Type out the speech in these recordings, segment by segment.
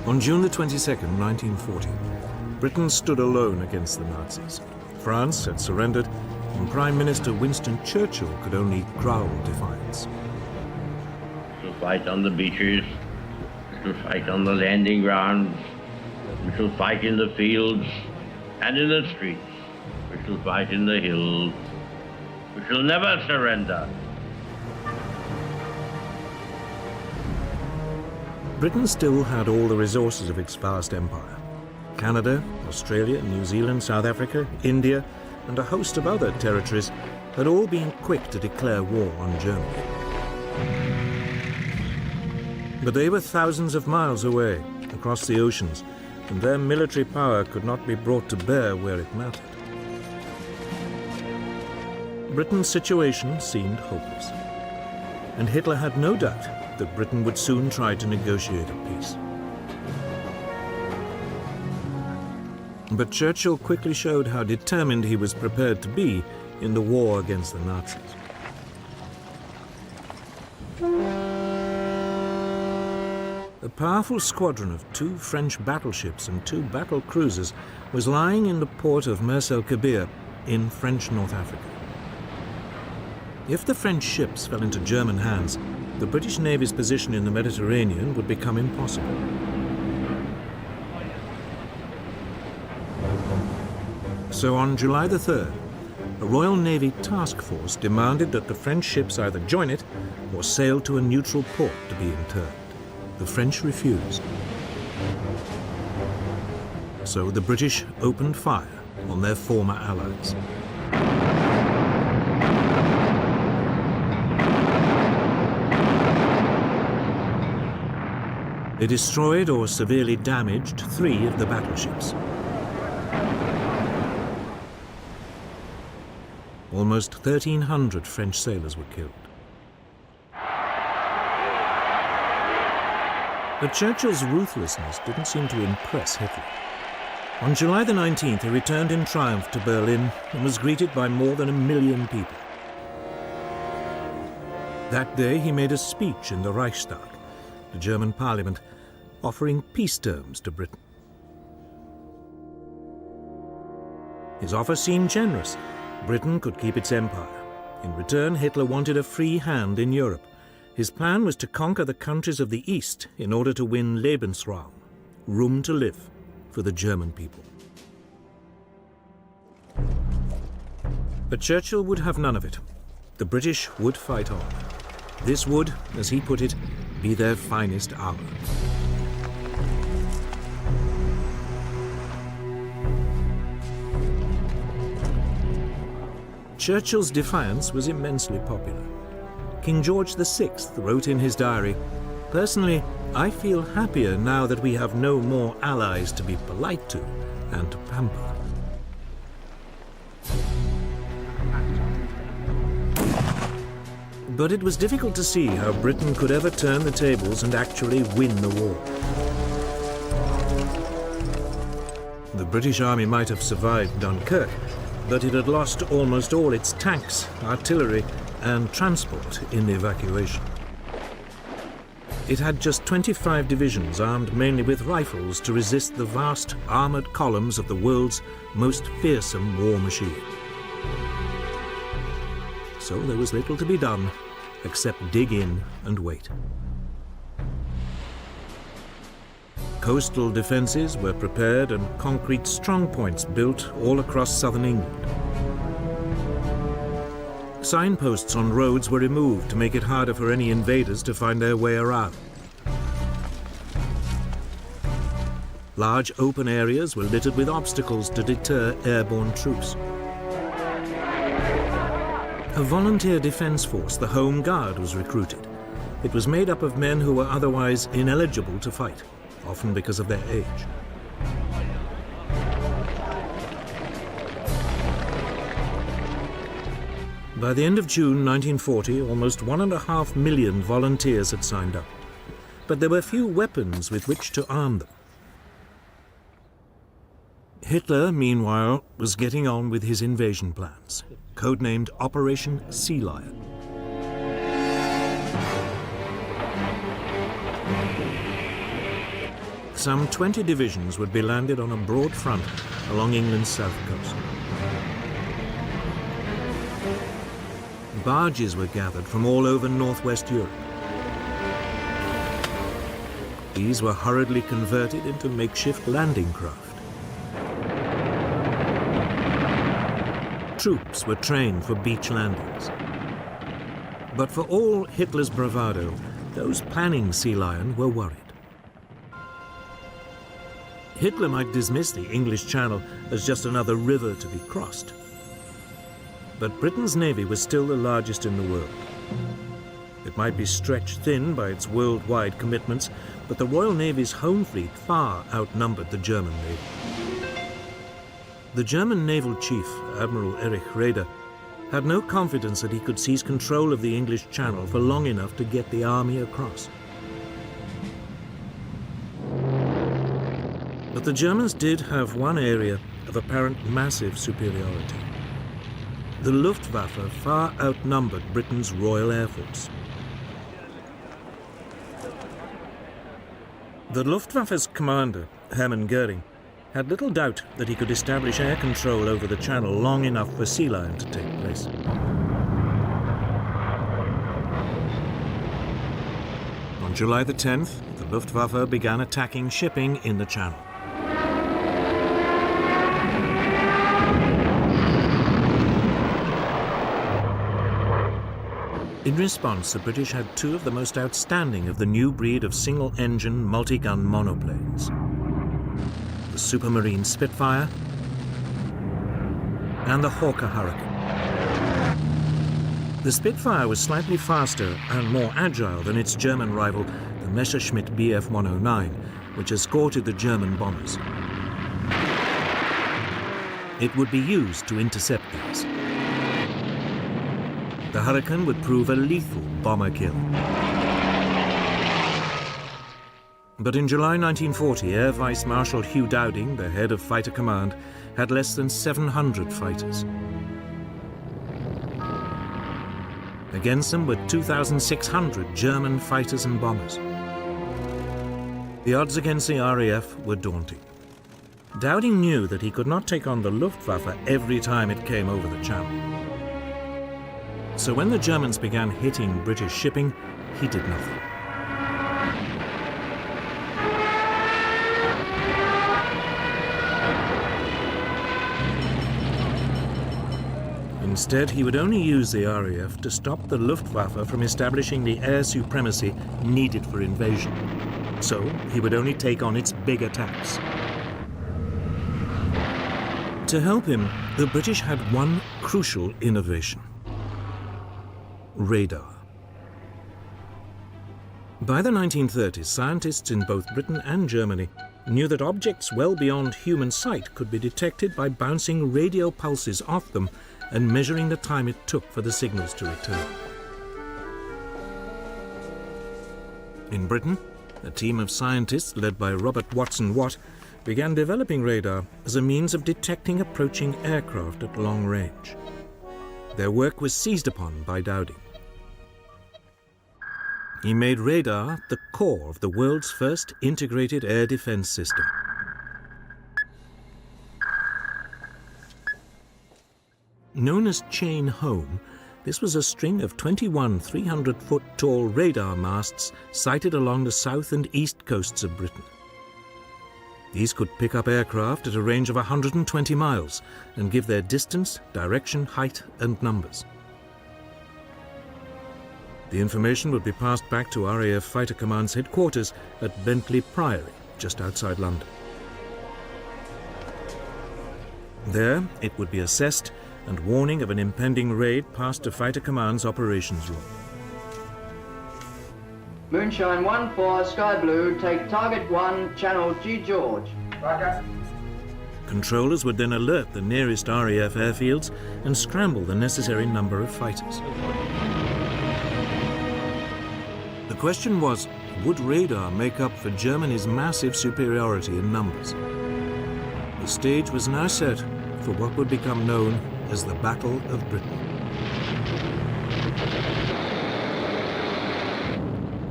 On June the 22nd, 1940, Britain stood alone against the Nazis. France had surrendered, and Prime Minister Winston Churchill could only growl defiance. We shall fight on the beaches, we shall fight on the landing grounds, we shall fight in the fields and in the streets, we shall fight in the hills, we shall never surrender. Britain still had all the resources of its vast empire. Canada, Australia, New Zealand, South Africa, India, and a host of other territories had all been quick to declare war on Germany. But they were thousands of miles away, across the oceans, and their military power could not be brought to bear where it mattered. Britain's situation seemed hopeless, and Hitler had no doubt that Britain would soon try to negotiate a peace. But Churchill quickly showed how determined he was prepared to be in the war against the Nazis. A powerful squadron of 2 French battleships and 2 battle cruisers was lying in the port of Mers el-Kabir in French North Africa. If the French ships fell into German hands, the British Navy's position in the Mediterranean would become impossible. So on July the 3rd, a Royal Navy task force demanded that the French ships either join it or sail to a neutral port to be interned. The French refused. So the British opened fire on their former allies. They destroyed or severely damaged 3 of the battleships. Almost 1,300 French sailors were killed. But Churchill's ruthlessness didn't seem to impress Hitler. On July the 19th, he returned in triumph to Berlin and was greeted by more than 1 million people. That day, he made a speech in the Reichstag, the German parliament, offering peace terms to Britain. His offer seemed generous. Britain could keep its empire. In return, Hitler wanted a free hand in Europe. His plan was to conquer the countries of the East in order to win Lebensraum, room to live, for the German people. But Churchill would have none of it. The British would fight on. This would, as he put it, be their finest hour. Churchill's defiance was immensely popular. King George VI wrote in his diary, "Personally, I feel happier now that we have no more allies to be polite to and to pamper." But it was difficult to see how Britain could ever turn the tables and actually win the war. The British Army might have survived Dunkirk, but it had lost almost all its tanks, artillery, and transport in the evacuation. It had just 25 divisions armed mainly with rifles to resist the vast armored columns of the world's most fearsome war machine. So there was little to be done except dig in and wait. Coastal defenses were prepared and concrete strongpoints built all across southern England. Signposts on roads were removed to make it harder for any invaders to find their way around. Large open areas were littered with obstacles to deter airborne troops. A volunteer defense force, the Home Guard, was recruited. It was made up of men who were otherwise ineligible to fight, often because of their age. By the end of June 1940, almost 1.5 million volunteers had signed up. But there were few weapons with which to arm them. Hitler, meanwhile, was getting on with his invasion plans, codenamed Operation Sea Lion. some 20 divisions would be landed on a broad front along England's south coast. Barges were gathered from all over northwest Europe. These were hurriedly converted into makeshift landing craft. Troops were trained for beach landings. But for all Hitler's bravado, those planning sea lion were worried. Hitler might dismiss the English Channel as just another river to be crossed. But Britain's navy was still the largest in the world. It might be stretched thin by its worldwide commitments, but the Royal Navy's home fleet far outnumbered the German Navy. The German naval chief, Admiral Erich Raeder, had no confidence that he could seize control of the English Channel for long enough to get the army across. But the Germans did have one area of apparent massive superiority. The Luftwaffe far outnumbered Britain's Royal Air Force. The Luftwaffe's commander, Hermann Göring, had little doubt that he could establish air control over the Channel long enough for sea lion to take place. On July the 10th, the Luftwaffe began attacking shipping in the Channel. In response, the British had two of the most outstanding of the new breed of single-engine, multi-gun monoplanes. The Supermarine Spitfire and the Hawker Hurricane. The Spitfire was slightly faster and more agile than its German rival, the Messerschmitt Bf 109, which escorted the German bombers. It would be used to intercept these. The Hurricane would prove a lethal bomber kill. But in July 1940, Air Vice Marshal Hugh Dowding, the head of Fighter Command, had less than 700 fighters. Against them were 2,600 German fighters and bombers. The odds against the RAF were daunting. Dowding knew that he could not take on the Luftwaffe every time it came over the Channel. So when the Germans began hitting British shipping, he did nothing. Instead, he would only use the RAF to stop the Luftwaffe from establishing the air supremacy needed for invasion. So he would only take on its big attacks. To help him, the British had one crucial innovation: radar. By the 1930s, scientists in both Britain and Germany knew that objects well beyond human sight could be detected by bouncing radio pulses off them and measuring the time it took for the signals to return. In Britain, a team of scientists led by Robert Watson Watt began developing radar as a means of detecting approaching aircraft at long range. Their work was seized upon by Dowding. He made radar the core of the world's first integrated air defense system. Known as Chain Home, this was a string of 21 300-foot-tall radar masts sited along the south and east coasts of Britain. These could pick up aircraft at a range of 120 miles and give their distance, direction, height, and numbers. The information would be passed back to RAF Fighter Command's headquarters at Bentley Priory, just outside London. There, it would be assessed and warning of an impending raid passed to Fighter Command's operations room. Moonshine 1-4, Sky Blue, take target 1, channel G George. Roger. Controllers would then alert the nearest RAF airfields and scramble the necessary number of fighters. The question was, would radar make up for Germany's massive superiority in numbers? The stage was now set for what would become known as the Battle of Britain.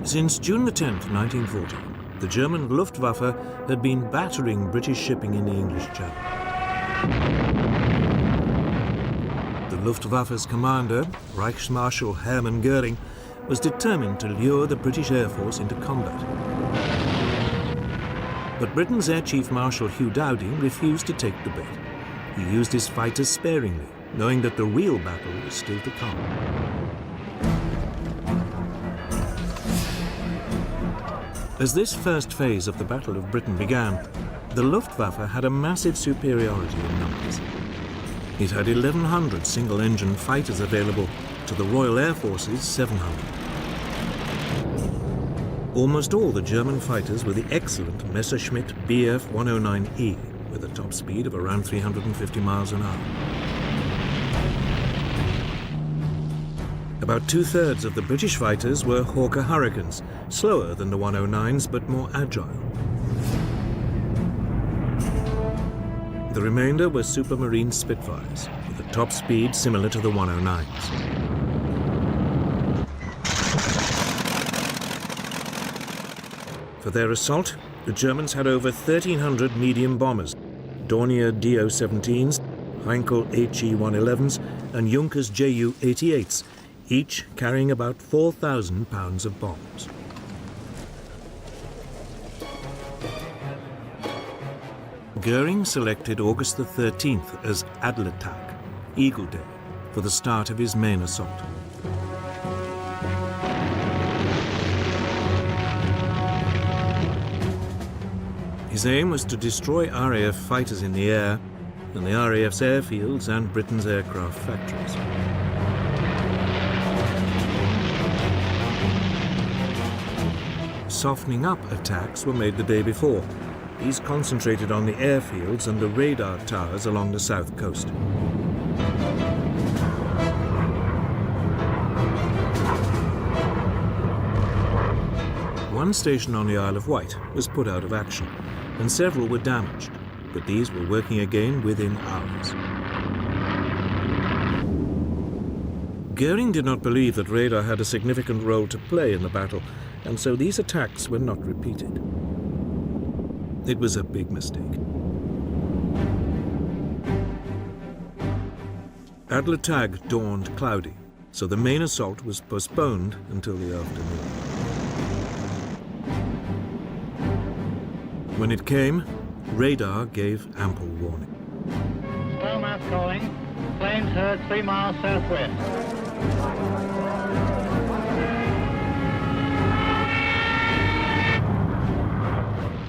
Since June the 10th, 1940, the German Luftwaffe had been battering British shipping in the English Channel. The Luftwaffe's commander, Reichsmarschall Hermann Göring, was determined to lure the British Air Force into combat. But Britain's Air Chief Marshal Hugh Dowding refused to take the bait. He used his fighters sparingly, knowing that the real battle was still to come. As this first phase of the Battle of Britain began, the Luftwaffe had a massive superiority in numbers. It had 1,100 single-engine fighters available to the Royal Air Force's 700. Almost all the German fighters were the excellent Messerschmitt Bf 109E, with a top speed of around 350 miles an hour. About two-thirds of the British fighters were Hawker Hurricanes, slower than the 109s but more agile. The remainder were Supermarine Spitfires, with a top speed similar to the 109s. For their assault, the Germans had over 1,300 medium bombers, Dornier Do-17s, Heinkel HE-111s, and Junkers Ju-88s, each carrying about 4,000 pounds of bombs. Göring selected August the 13th as Adlertag, Eagle Day, for the start of his main assault. His aim was to destroy RAF fighters in the air, and the RAF's airfields and Britain's aircraft factories. Softening up attacks were made the day before. These concentrated on the airfields and the radar towers along the south coast. One station on the Isle of Wight was put out of action, and several were damaged, but these were working again within hours. Göring did not believe that radar had a significant role to play in the battle, and so these attacks were not repeated. It was a big mistake. Adlertag dawned cloudy, so the main assault was postponed until the afternoon. When it came, radar gave ample warning. Starmouth calling. Planes heard 3 miles southwest.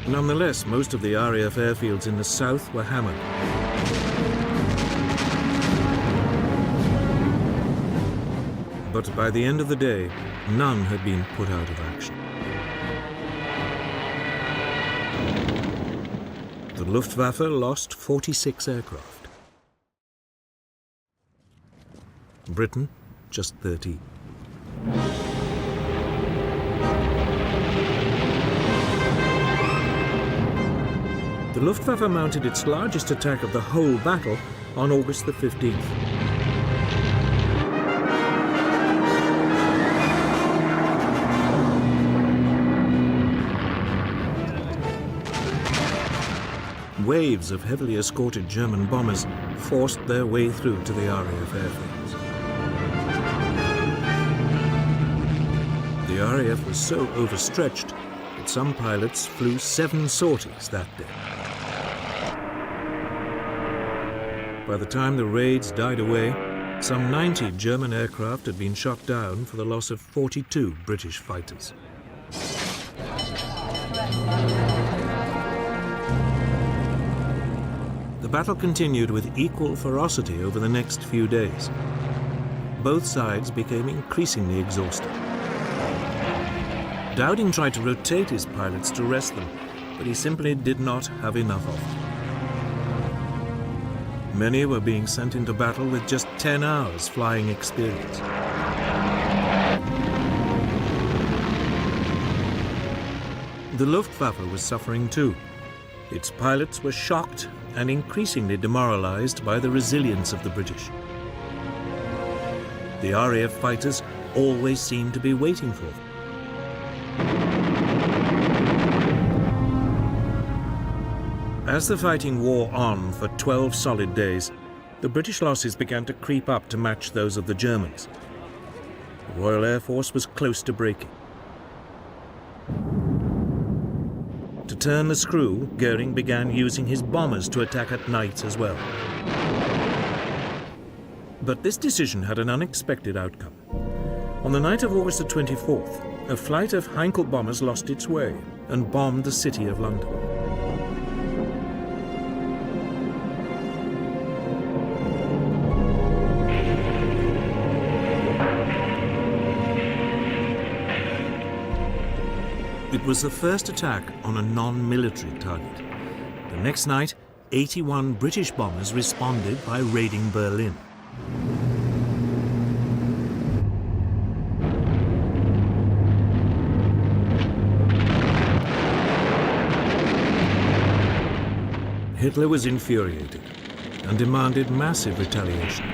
Nonetheless, most of the RAF airfields in the south were hammered. But by the end of the day, none had been put out of action. The Luftwaffe lost 46 aircraft. Britain, just 13. The Luftwaffe mounted its largest attack of the whole battle on August the 15th. Waves of heavily escorted German bombers forced their way through to the RAF airfields. The RAF was so overstretched that some pilots flew 7 sorties that day. By the time the raids died away, some 90 German aircraft had been shot down for the loss of 42 British fighters. The battle continued with equal ferocity over the next few days. Both sides became increasingly exhausted. Dowding tried to rotate his pilots to rest them, but he simply did not have enough of them. Many were being sent into battle with just 10 hours flying experience. The Luftwaffe was suffering too. Its pilots were shocked and increasingly demoralized by the resilience of the British. The RAF fighters always seemed to be waiting for them. As the fighting wore on for 12 solid days, the British losses began to creep up to match those of the Germans. The Royal Air Force was close to breaking. To turn the screw, Goering began using his bombers to attack at night as well. But this decision had an unexpected outcome. On the night of August the 24th, a flight of Heinkel bombers lost its way and bombed the city of London. It was the first attack on a non-military target. The next night, 81 British bombers responded by raiding Berlin. Hitler was infuriated and demanded massive retaliation.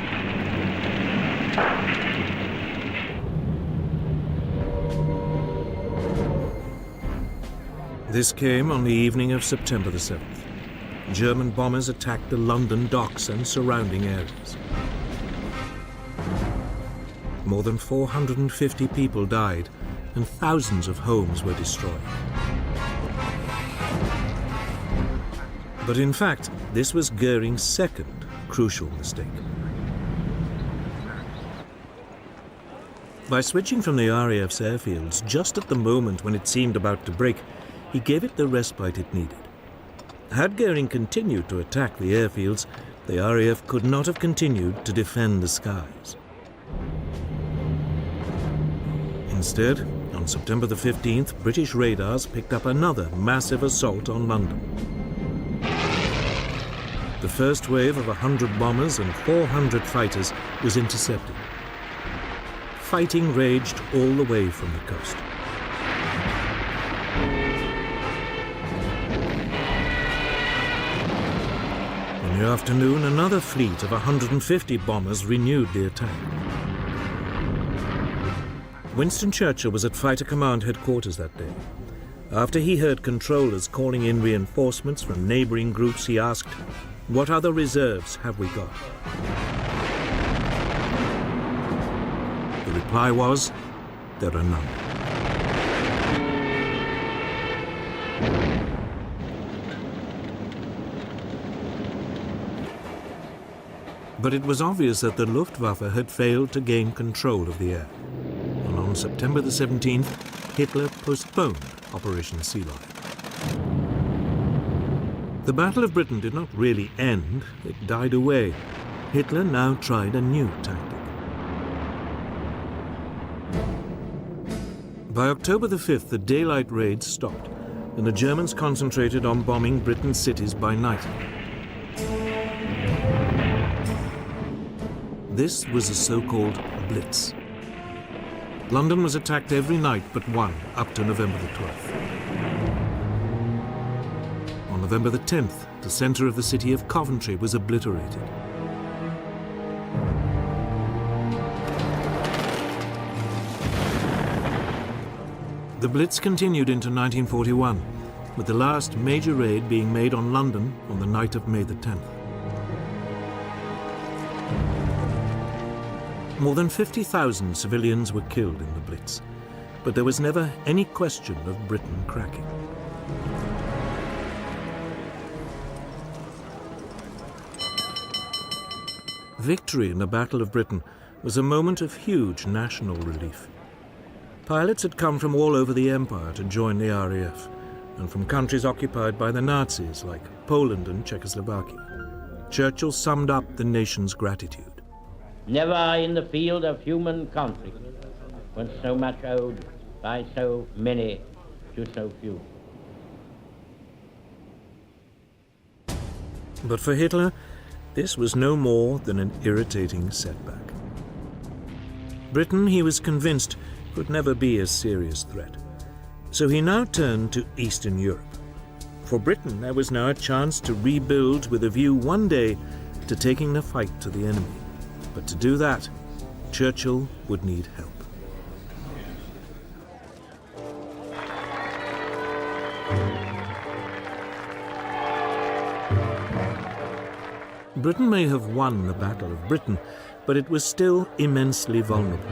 This came on the evening of September the 7th. German bombers attacked the London docks and surrounding areas. More than 450 people died and thousands of homes were destroyed. But in fact, this was Goering's second crucial mistake. By switching from the RAF's airfields just at the moment when it seemed about to break, he gave it the respite it needed. Had Goering continued to attack the airfields, the RAF could not have continued to defend the skies. Instead, on September the 15th, British radars picked up another massive assault on London. The first wave of 100 bombers and 400 fighters was intercepted. Fighting raged all the way from the coast. In the afternoon, another fleet of 150 bombers renewed the attack. Winston Churchill was at Fighter Command headquarters that day. After he heard controllers calling in reinforcements from neighboring groups, he asked, "What other reserves have we got?" The reply was, "There are none." But it was obvious that the Luftwaffe had failed to gain control of the air. And on September the 17th, Hitler postponed Operation Sea Lion. The Battle of Britain did not really end, it died away. Hitler now tried a new tactic. By October the 5th, the daylight raids stopped, and the Germans concentrated on bombing Britain's cities by night. This was a so-called blitz. London was attacked every night but one, up to November the 12th. On November the 10th, the centre of the city of Coventry was obliterated. The Blitz continued into 1941, with the last major raid being made on London on the night of May the 10th. More than 50,000 civilians were killed in the Blitz, but there was never any question of Britain cracking. Victory in the Battle of Britain was a moment of huge national relief. Pilots had come from all over the empire to join the RAF, and from countries occupied by the Nazis like Poland and Czechoslovakia. Churchill summed up the nation's gratitude. Never in the field of human conflict was so much owed by so many to so few. But for Hitler, this was no more than an irritating setback. Britain, he was convinced, could never be a serious threat. So he now turned to Eastern Europe. For Britain, there was now a chance to rebuild with a view one day to taking the fight to the enemy. But to do that, Churchill would need help. Britain may have won the Battle of Britain, but it was still immensely vulnerable.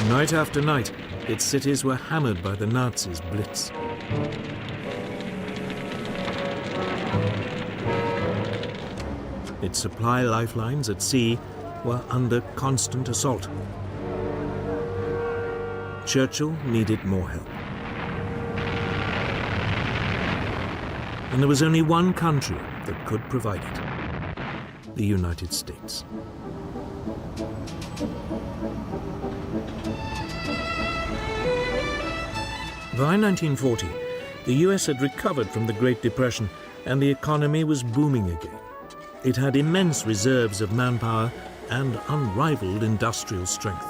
Night after night, its cities were hammered by the Nazis' Blitz. Its supply lifelines at sea were under constant assault. Churchill needed more help. And there was only one country that could provide it: the United States. By 1940, the US had recovered from the Great Depression and the economy was booming again. It had immense reserves of manpower and unrivaled industrial strength.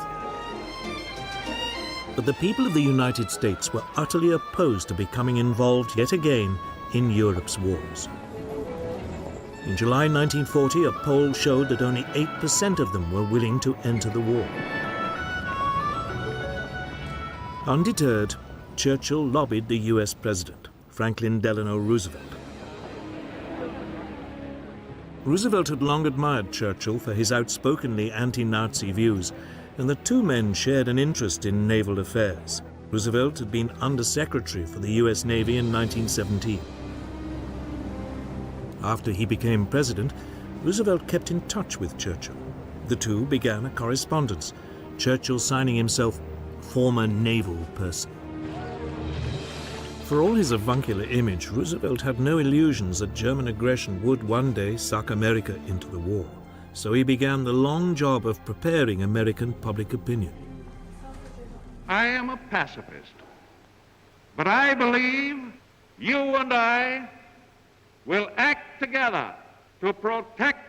But the people of the United States were utterly opposed to becoming involved yet again in Europe's wars. In July 1940, a poll showed that only 8% of them were willing to enter the war. Undeterred, Churchill lobbied the US President, Franklin Delano Roosevelt. Roosevelt had long admired Churchill for his outspokenly anti-Nazi views, and the two men shared an interest in naval affairs. Roosevelt had been Undersecretary for the US Navy in 1917. After he became president, Roosevelt kept in touch with Churchill. The two began a correspondence, Churchill signing himself former naval person. For all his avuncular image, Roosevelt had no illusions that German aggression would one day suck America into the war. So he began the long job of preparing American public opinion. I am a pacifist, but I believe you and I will act together to protect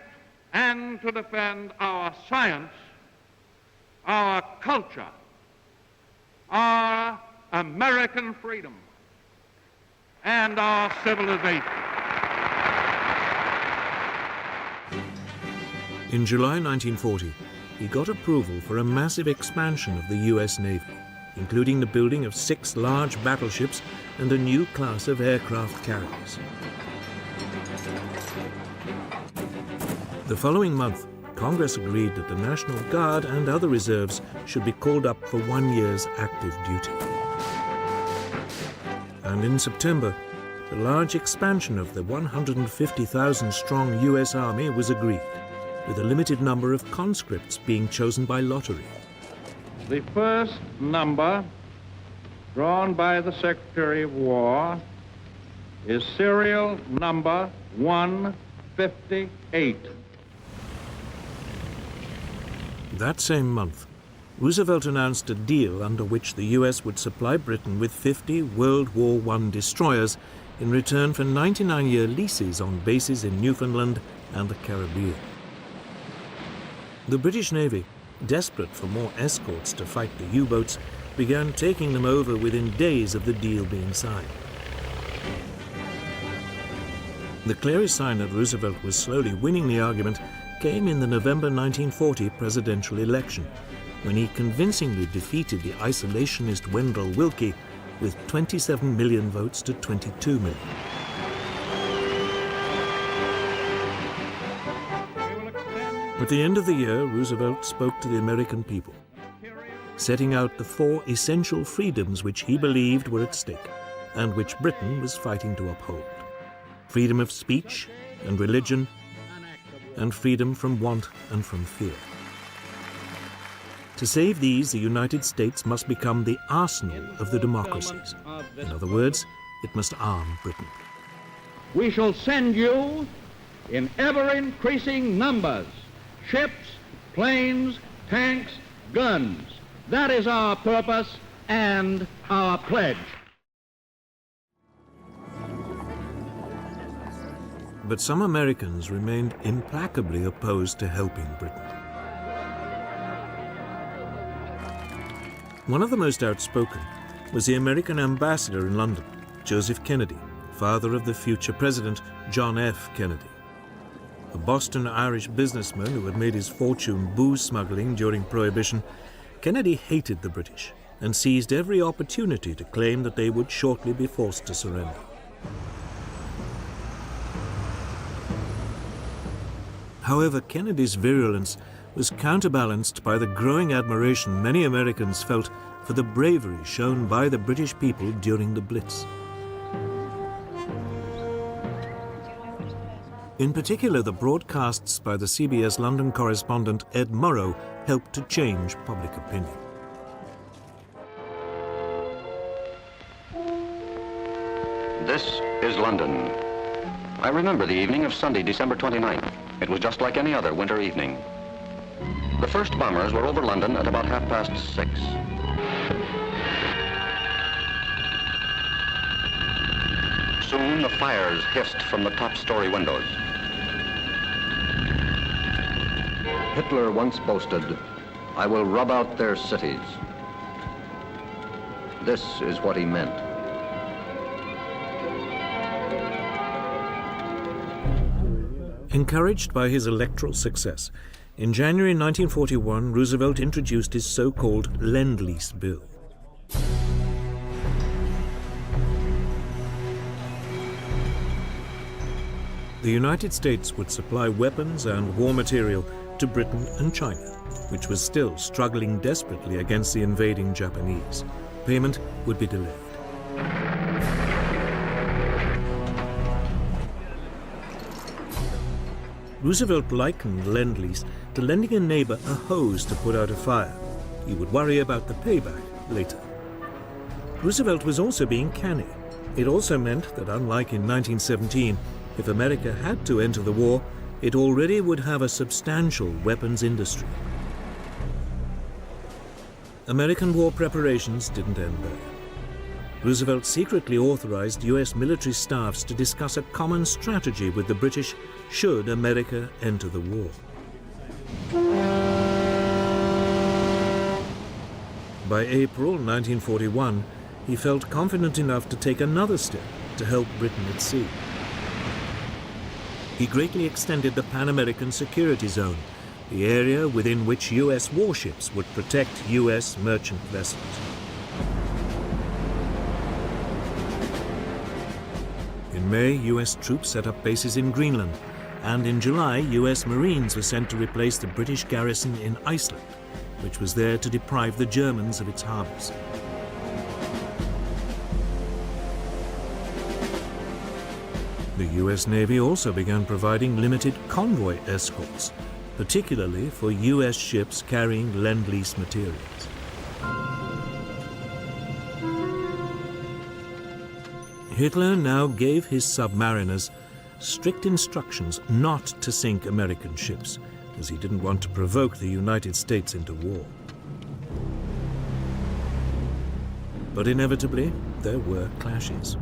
and to defend our science, our culture, our American freedom, and our civilization. In July 1940, he got approval for a massive expansion of the US Navy, including the building of 6 large battleships and a new class of aircraft carriers. The following month, Congress agreed that the National Guard and other reserves should be called up for 1 year's active duty. And in September, the large expansion of the 150,000-strong US Army was agreed, with a limited number of conscripts being chosen by lottery. The first number drawn by the Secretary of War is serial number 158. That same month, Roosevelt announced a deal under which the US would supply Britain with 50 World War I destroyers in return for 99-year leases on bases in Newfoundland and the Caribbean. The British Navy, desperate for more escorts to fight the U-boats, began taking them over within days of the deal being signed. The clearest sign that Roosevelt was slowly winning the argument came in the November 1940 presidential election, when he convincingly defeated the isolationist Wendell Willkie with 27 million votes to 22 million. At the end of the year, Roosevelt spoke to the American people, setting out the 4 essential freedoms which he believed were at stake and which Britain was fighting to uphold: freedom of speech and religion, and freedom from want and from fear. To save these, the United States must become the arsenal of the democracies. In other words, it must arm Britain. We shall send you in ever-increasing numbers ships, planes, tanks, guns. That is our purpose and our pledge. But some Americans remained implacably opposed to helping Britain. One of the most outspoken was the American ambassador in London, Joseph Kennedy, father of the future president, John F. Kennedy. A Boston Irish businessman who had made his fortune booze smuggling during Prohibition, Kennedy hated the British and seized every opportunity to claim that they would shortly be forced to surrender. However, Kennedy's virulence was counterbalanced by the growing admiration many Americans felt for the bravery shown by the British people during the Blitz. In particular, the broadcasts by the CBS London correspondent Ed Murrow helped to change public opinion. This is London. I remember the evening of Sunday, December 29th. It was just like any other winter evening. The first bombers were over London at about 6:30. Soon the fires hissed from the top-story windows. Hitler once boasted, "I will rub out their cities." This is what he meant. Encouraged by his electoral success, in January 1941, Roosevelt introduced his so-called Lend-Lease Bill. The United States would supply weapons and war material to Britain and China, which was still struggling desperately against the invading Japanese. Payment would be delayed. Roosevelt likened Lend-Lease to lending a neighbor a hose to put out a fire. He would worry about the payback later. Roosevelt was also being canny. It also meant that, unlike in 1917, if America had to enter the war, it already would have a substantial weapons industry. American war preparations didn't end there. Roosevelt secretly authorized U.S. military staffs to discuss a common strategy with the British should America enter the war. By April 1941, he felt confident enough to take another step to help Britain at sea. He greatly extended the Pan-American Security Zone, the area within which U.S. warships would protect U.S. merchant vessels. In May, U.S. troops set up bases in Greenland, and in July, U.S. Marines were sent to replace the British garrison in Iceland, which was there to deprive the Germans of its harbors. The U.S. Navy also began providing limited convoy escorts, particularly for U.S. ships carrying Lend-Lease materials. Hitler now gave his submariners strict instructions not to sink American ships, as he didn't want to provoke the United States into war. But inevitably, there were clashes.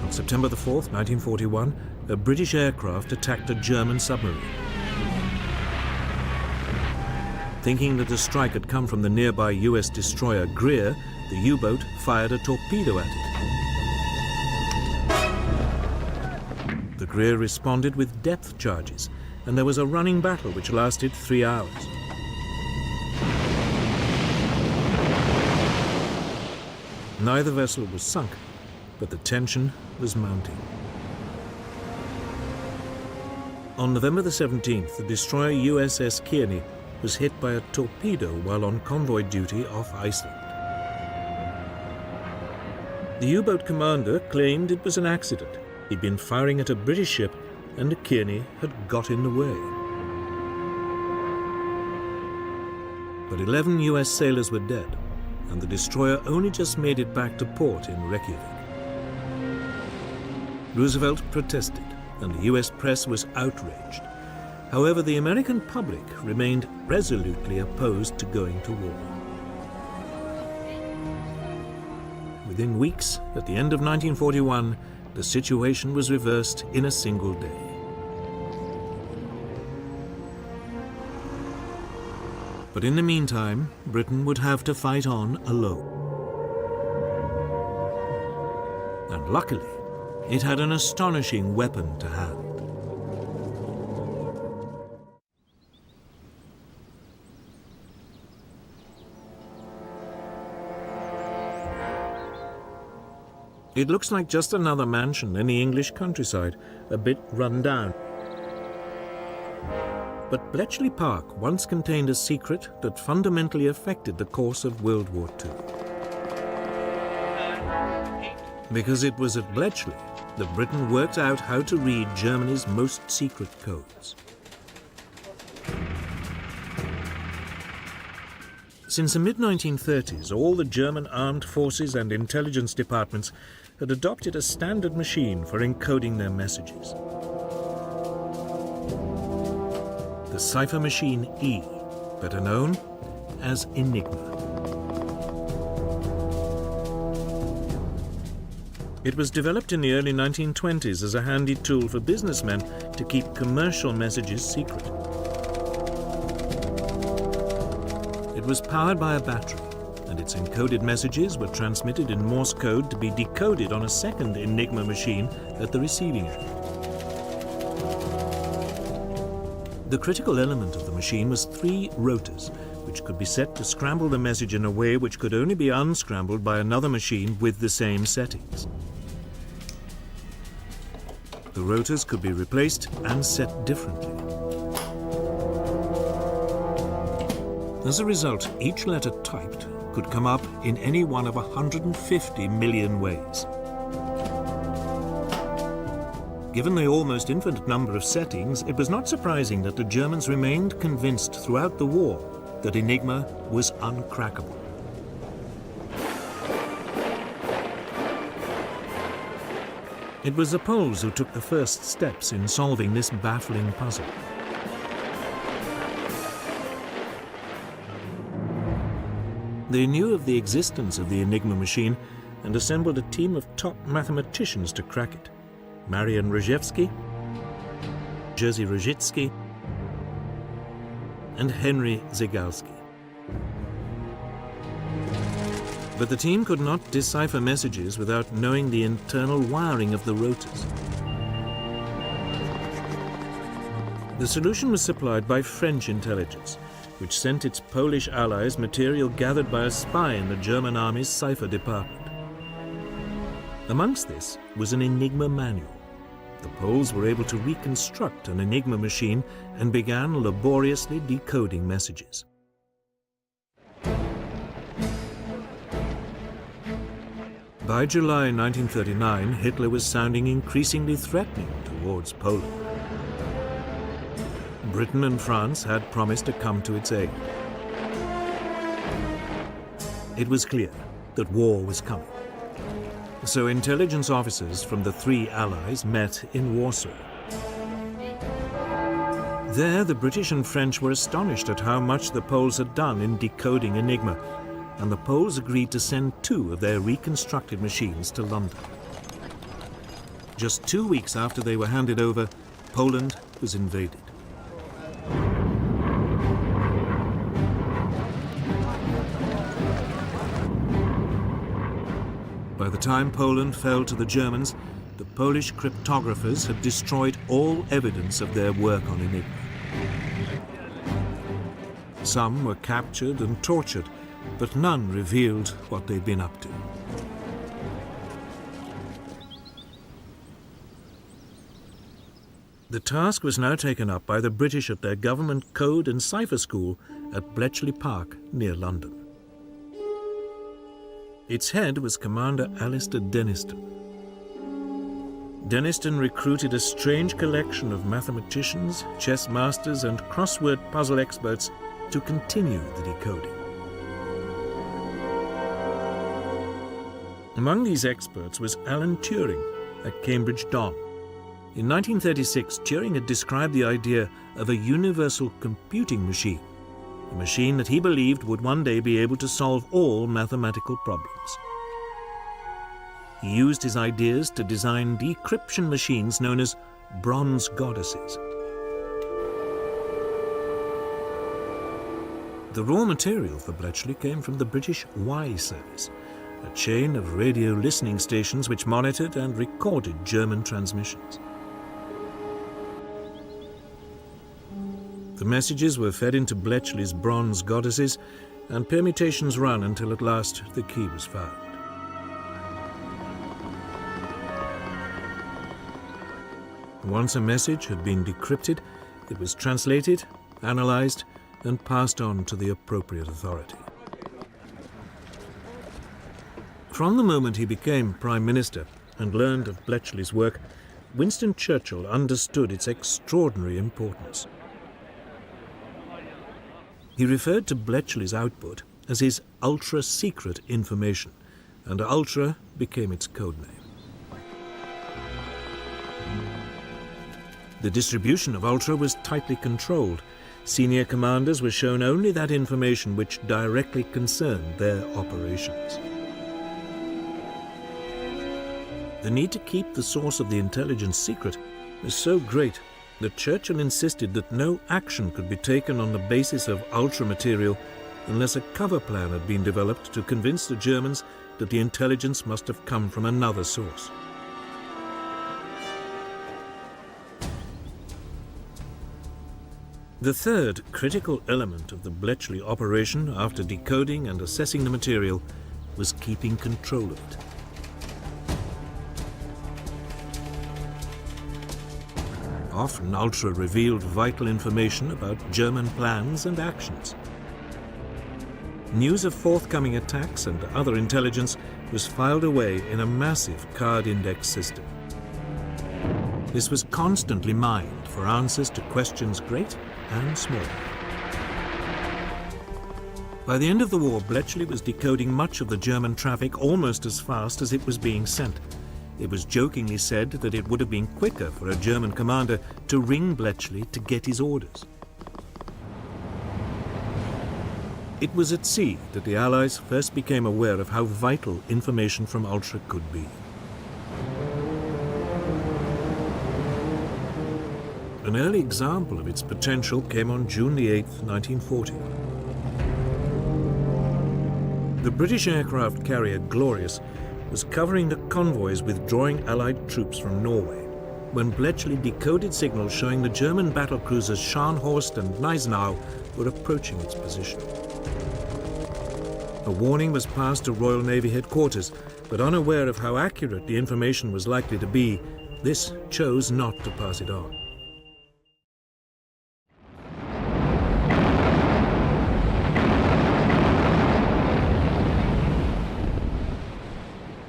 On September the 4th, 1941, a British aircraft attacked a German submarine. Thinking that the strike had come from the nearby U.S. destroyer Greer, the U-boat fired a torpedo at it. The Greer responded with depth charges, and there was a running battle which lasted 3 hours. Neither vessel was sunk, but the tension was mounting. On November the 17th, the destroyer USS Kearney was hit by a torpedo while on convoy duty off Iceland. The U-boat commander claimed it was an accident. He'd been firing at a British ship and Kearney had got in the way. But 11 US sailors were dead, and the destroyer only just made it back to port in Reykjavik. Roosevelt protested, and the US press was outraged. However, the American public remained resolutely opposed to going to war. Within weeks, at the end of 1941, the situation was reversed in a single day. But in the meantime, Britain would have to fight on alone. And luckily, it had an astonishing weapon to hand. It looks like just another mansion in the English countryside, a bit run down. But Bletchley Park once contained a secret that fundamentally affected the course of World War II. Because it was at Bletchley that Britain worked out how to read Germany's most secret codes. Since the mid-1930s, all the German armed forces and intelligence departments had adopted a standard machine for encoding their messages. The cipher machine E, better known as Enigma. It was developed in the early 1920s as a handy tool for businessmen to keep commercial messages secret. It was powered by a battery, and its encoded messages were transmitted in Morse code to be decoded on a second Enigma machine at the receiving end. The critical element of the machine was 3 rotors, which could be set to scramble the message in a way which could only be unscrambled by another machine with the same settings. The rotors could be replaced and set differently. As a result, each letter typed could come up in any one of 150 million ways. Given the almost infinite number of settings, it was not surprising that the Germans remained convinced throughout the war that Enigma was uncrackable. It was the Poles who took the first steps in solving this baffling puzzle. They knew of the existence of the Enigma machine and assembled a team of top mathematicians to crack it. Marian Rejewski, Jerzy Rojicki, and Henry Zygalski. But the team could not decipher messages without knowing the internal wiring of the rotors. The solution was supplied by French intelligence, which sent its Polish allies material gathered by a spy in the German army's cipher department. Amongst this was an Enigma manual. The Poles were able to reconstruct an Enigma machine and began laboriously decoding messages. By July 1939, Hitler was sounding increasingly threatening towards Poland. Britain and France had promised to come to its aid. It was clear that war was coming. So intelligence officers from the 3 allies met in Warsaw. There, the British and French were astonished at how much the Poles had done in decoding Enigma, and the Poles agreed to send 2 of their reconstructed machines to London. Just 2 weeks after they were handed over, Poland was invaded. By the time Poland fell to the Germans, the Polish cryptographers had destroyed all evidence of their work on Enigma. Some were captured and tortured, but none revealed what they'd been up to. The task was now taken up by the British at their government code and cipher school at Bletchley Park near London. Its head was Commander Alistair Denniston. Denniston recruited a strange collection of mathematicians, chess masters, and crossword puzzle experts to continue the decoding. Among these experts was Alan Turing, a Cambridge Don. In 1936, Turing had described the idea of a universal computing machine, a machine that he believed would one day be able to solve all mathematical problems. He used his ideas to design decryption machines known as bronze goddesses. The raw material for Bletchley came from the British Y service, a chain of radio listening stations which monitored and recorded German transmissions. The messages were fed into Bletchley's bronze goddesses, and permutations ran until at last the key was found. Once a message had been decrypted, it was translated, analyzed, and passed on to the appropriate authority. From the moment he became Prime Minister and learned of Bletchley's work, Winston Churchill understood its extraordinary importance. He referred to Bletchley's output as his ultra-secret information, and Ultra became its code name. The distribution of Ultra was tightly controlled. Senior commanders were shown only that information which directly concerned their operations. The need to keep the source of the intelligence secret was so great that Churchill insisted that no action could be taken on the basis of Ultra material unless a cover plan had been developed to convince the Germans that the intelligence must have come from another source. The third critical element of the Bletchley operation, after decoding and assessing the material, was keeping control of it. Often Ultra revealed vital information about German plans and actions. News of forthcoming attacks and other intelligence was filed away in a massive card index system. This was constantly mined for answers to questions great and small. By the end of the war, Bletchley was decoding much of the German traffic almost as fast as it was being sent. It was jokingly said that it would have been quicker for a German commander to ring Bletchley to get his orders. It was at sea that the Allies first became aware of how vital information from Ultra could be. An early example of its potential came on June the 8th, 1940. The British aircraft carrier Glorious was covering the convoys withdrawing Allied troops from Norway when Bletchley decoded signals showing the German battlecruisers Scharnhorst and Gneisenau were approaching its position. A warning was passed to Royal Navy headquarters, but unaware of how accurate the information was likely to be, this chose not to pass it on.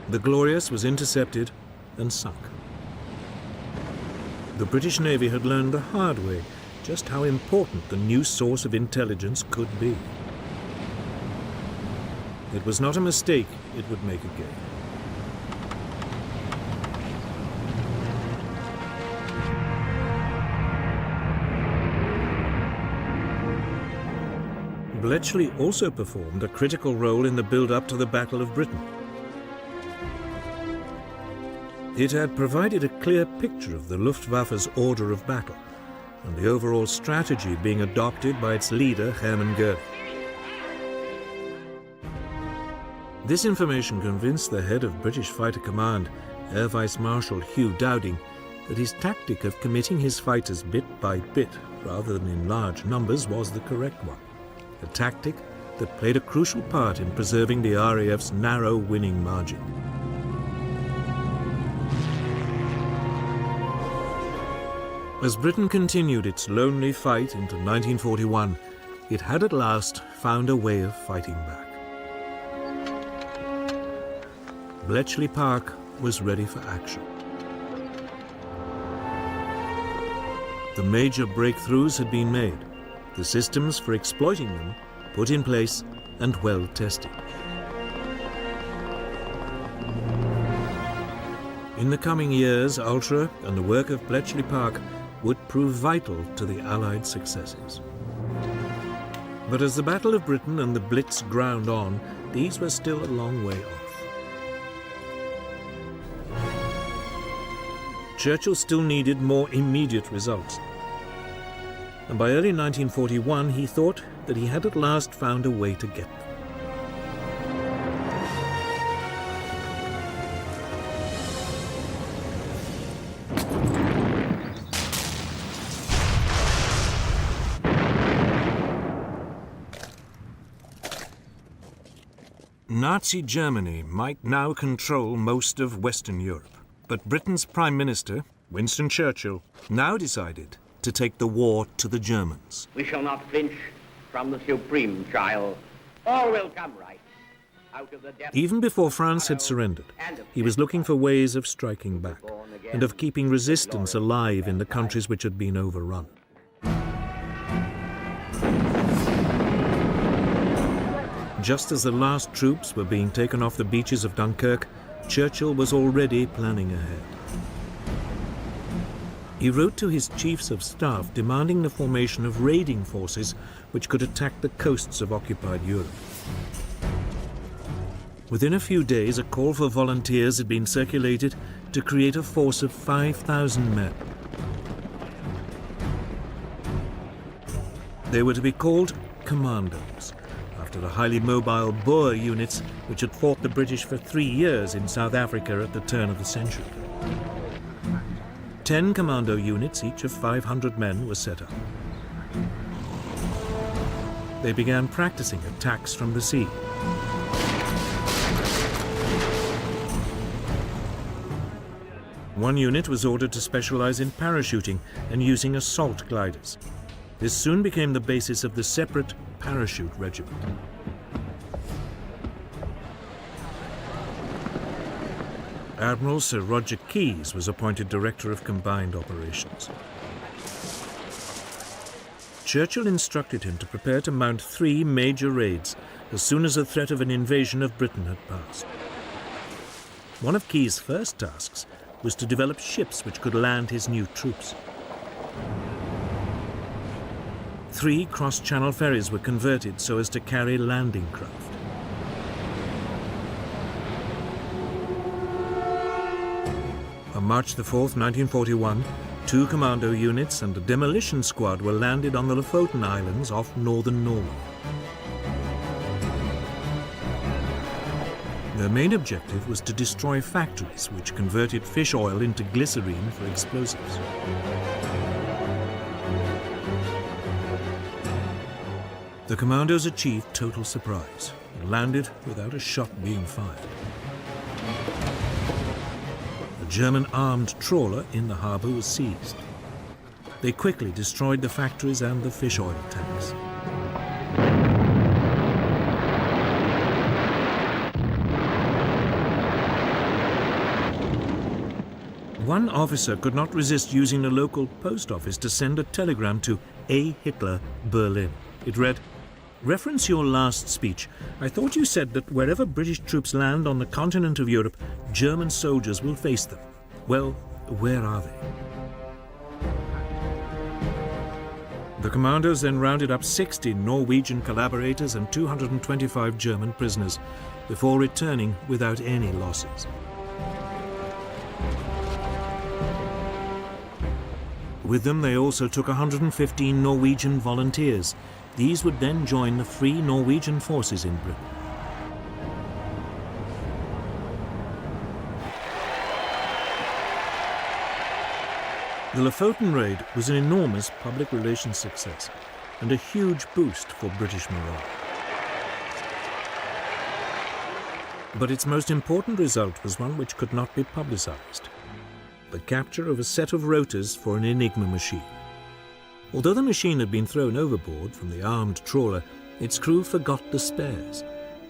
The Glorious was intercepted and sunk. The British Navy had learned the hard way just how important the new source of intelligence could be. It was not a mistake it would make again. Bletchley also performed a critical role in the build-up to the Battle of Britain. It had provided a clear picture of the Luftwaffe's order of battle and the overall strategy being adopted by its leader, Hermann Goering. This information convinced the head of British Fighter Command, Air Vice Marshal Hugh Dowding, that his tactic of committing his fighters bit by bit rather than in large numbers was the correct one, a tactic that played a crucial part in preserving the RAF's narrow winning margin. As Britain continued its lonely fight into 1941, it had at last found a way of fighting back. Bletchley Park was ready for action. The major breakthroughs had been made, the systems for exploiting them put in place and well tested. In the coming years, Ultra and the work of Bletchley Park would prove vital to the Allied successes. But as the Battle of Britain and the Blitz ground on, these were still a long way off. Churchill still needed more immediate results. And by early 1941, he thought that he had at last found a way to get them. Nazi Germany might now control most of Western Europe, but Britain's Prime Minister, Winston Churchill now decided to take the war to the Germans. We shall not flinch from the supreme trial. All will come right out of the depths. Even before France had surrendered, he was looking for ways of striking back and of keeping resistance alive in the countries which had been overrun. Just as the last troops were being taken off the beaches of Dunkirk, Churchill was already planning ahead. He wrote to his chiefs of staff demanding the formation of raiding forces which could attack the coasts of occupied Europe. Within a few days, a call for volunteers had been circulated to create a force of 5,000 men. They were to be called commandos, after the highly mobile Boer units which had fought the British for 3 years in South Africa at the turn of the century. 10 commando units, each of 500 men, were set up. They began practicing attacks from the sea. One unit was ordered to specialize in parachuting and using assault gliders. This soon became the basis of the separate parachute regiment. Admiral Sir Roger Keyes was appointed Director of Combined Operations. Churchill instructed him to prepare to mount 3 major raids as soon as the threat of an invasion of Britain had passed. One of Keyes' first tasks was to develop ships which could land his new troops. 3 cross-channel ferries were converted so as to carry landing craft. On March the 4th, 1941, 2 commando units and a demolition squad were landed on the Lofoten Islands off northern Norway. Their main objective was to destroy factories which converted fish oil into glycerine for explosives. The commandos achieved total surprise and landed without a shot being fired. A German armed trawler in the harbour was seized. They quickly destroyed the factories and the fish oil tanks. One officer could not resist using the local post office to send a telegram to A. Hitler, Berlin. It read, "Reference your last speech. I thought you said that wherever British troops land on the continent of Europe, German soldiers will face them. Well, where are they?" The commandos then rounded up 60 Norwegian collaborators and 225 German prisoners before returning without any losses. With them, they also took 115 Norwegian volunteers. These would then join the Free Norwegian forces in Britain. The Lofoten raid was an enormous public relations success and a huge boost for British morale. But its most important result was one which could not be publicized: the capture of a set of rotors for an Enigma machine. Although the machine had been thrown overboard from the armed trawler, its crew forgot the spares.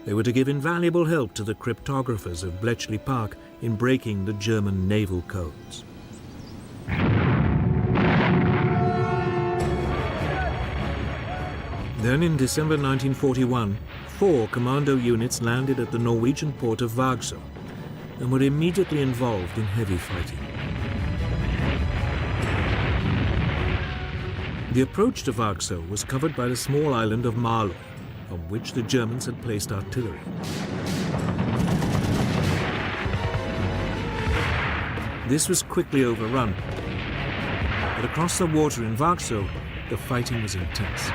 They were to give invaluable help to the cryptographers of Bletchley Park in breaking the German naval codes. Then in December 1941, 4 commando units landed at the Norwegian port of Vagsø and were immediately involved in heavy fighting. The approach to Vagsø was covered by the small island of Malø, on which the Germans had placed artillery. This was quickly overrun, but across the water in Vagsø, the fighting was intense.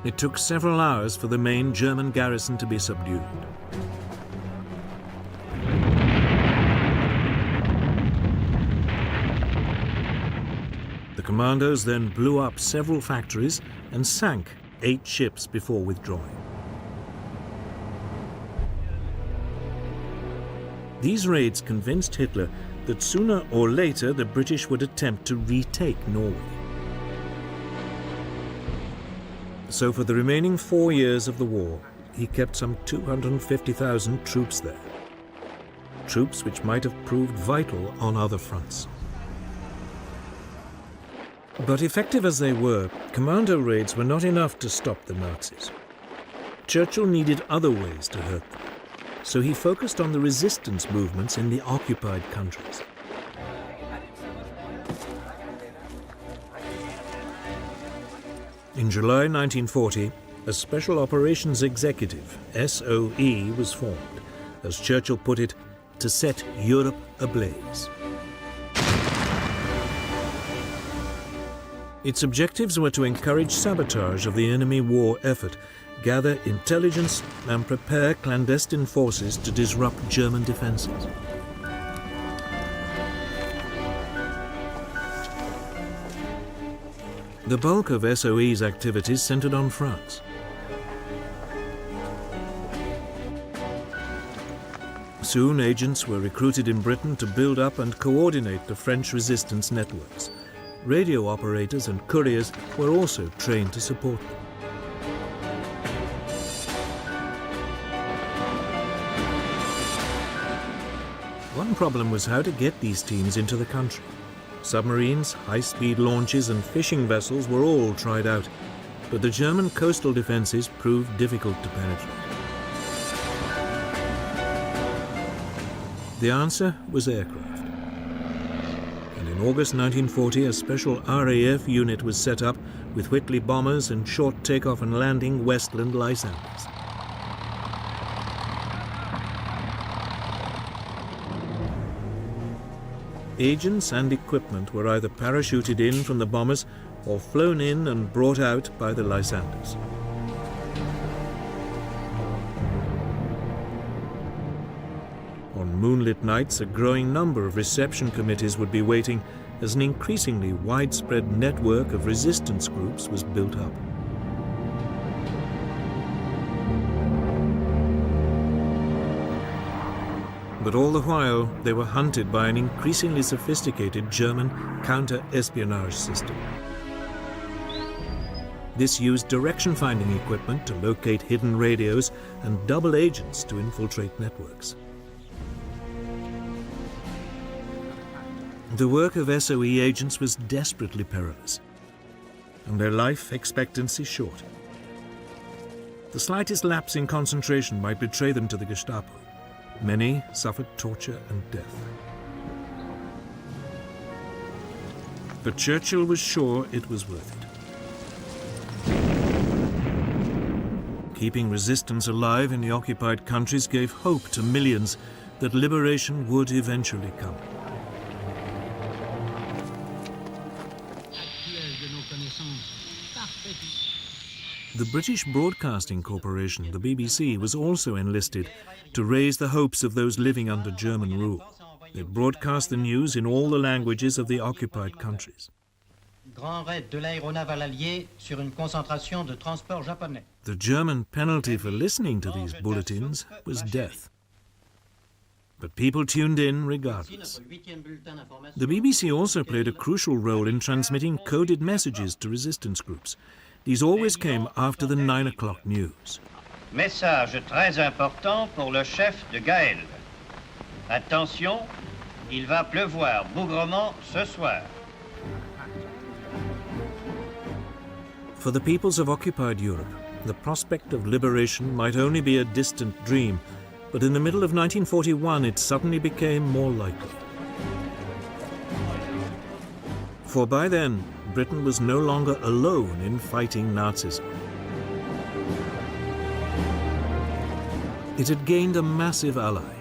It took several hours for the main German garrison to be subdued. The commandos then blew up several factories and sank 8 ships before withdrawing. These raids convinced Hitler that sooner or later the British would attempt to retake Norway. So for the remaining 4 years of the war, he kept some 250,000 troops there. Troops which might have proved vital on other fronts. But effective as they were, commando raids were not enough to stop the Nazis. Churchill needed other ways to hurt them, so he focused on the resistance movements in the occupied countries. In July 1940, a Special Operations Executive, SOE, was formed, as Churchill put it, to set Europe ablaze. Its objectives were to encourage sabotage of the enemy war effort, gather intelligence and prepare clandestine forces to disrupt German defenses. The bulk of SOE's activities centered on France. Soon agents were recruited in Britain to build up and coordinate the French resistance networks. Radio operators and couriers were also trained to support them. One problem was how to get these teams into the country. Submarines, high-speed launches and fishing vessels were all tried out, but the German coastal defenses proved difficult to penetrate. The answer was aircraft. And in August 1940, a special RAF unit was set up with Whitley bombers and short takeoff and landing Westland Lysanders. Agents and equipment were either parachuted in from the bombers or flown in and brought out by the Lysanders. On moonlit nights, a growing number of reception committees would be waiting as an increasingly widespread network of resistance groups was built up. But all the while, they were hunted by an increasingly sophisticated German counter-espionage system. This used direction-finding equipment to locate hidden radios and double agents to infiltrate networks. The work of SOE agents was desperately perilous, and their life expectancy short. The slightest lapse in concentration might betray them to the Gestapo. Many suffered torture and death. But Churchill was sure it was worth it. Keeping resistance alive in the occupied countries gave hope to millions that liberation would eventually come. The British Broadcasting Corporation, the BBC, was also enlisted to raise the hopes of those living under German rule. It broadcast the news in all the languages of the occupied countries. The German penalty for listening to these bulletins was death. But people tuned in regardless. The BBC also played a crucial role in transmitting coded messages to resistance groups. These always came after the 9 o'clock news. Message très important pour le chef de Gaël. Attention, il va pleuvoir bougrement ce soir. For the peoples of occupied Europe, the prospect of liberation might only be a distant dream, but in the middle of 1941 it suddenly became more likely. For by then, Britain was no longer alone in fighting Nazism. It had gained a massive ally,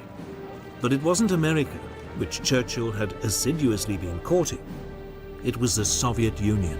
but it wasn't America, which Churchill had assiduously been courting. It was the Soviet Union.